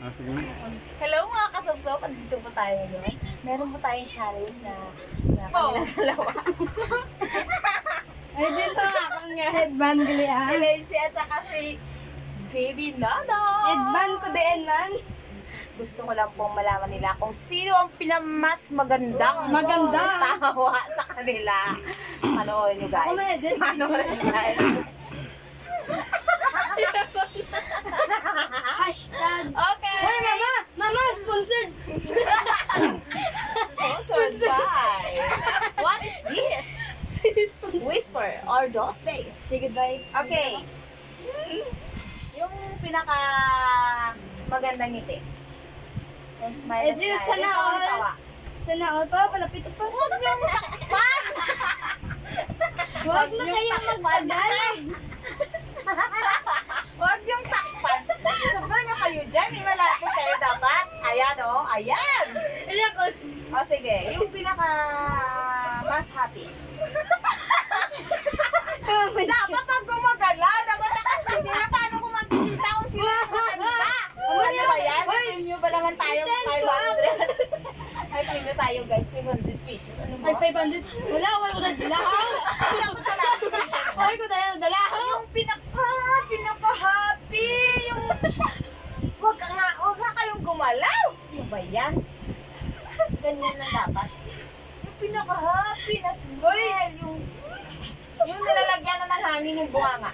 Sige. Hello mga kasubsob, andito po tayo ngayon. Meron po tayong challenge na kanilang dalawa. Ay, dito akong nga headband gali ah. Si Lacey at saka si Baby Nana. Headband ko din man. Gusto ko lang pong malaman nila kung sino ang pinamas magandang Maganda. tawa sa kanila. Panoorin nyo guys. Ako may edit. Panoorin nyo guys. Hashtag. Okay. Hoy, mama! Mama, sponsored! Sponsored by. What is this? Whisper or those days? Say goodbye. Okay. Yung pinaka magandang ngiti. Yung smile na Eh, di, smile. sana Yung all. tawa. Sana all pa, palapit pa. Huwag niyong takpan! Huwag na yung kayo takpan. magpagalag. Huwag niyong takpan. Sabi niyo kayo dyan. Malapit kayo dapat. Ayan o. Oh. Ayan. Ano ako? O sige. Yung pinaka mas happy. Dapat pag gumagala, dapat nakasindi na paano kung magkikita kung sino yung maganda. Ano ba yan? Hoy, Premium ba naman tayo? pretend to 500. Ay, premium tayo guys. 500 pesos. Ano ba? Ay, 500. Wala ko na dalahaw. Dapat pala. Ay, ko tayo dalahaw. Yung pinaka-happy. Yung... Huwag nga kayong gumalaw. Ano ba yan? Ganyan na dapat. Yung pinaka-happy na smile. Yung nilalagyan na ng hangin yung bunganga.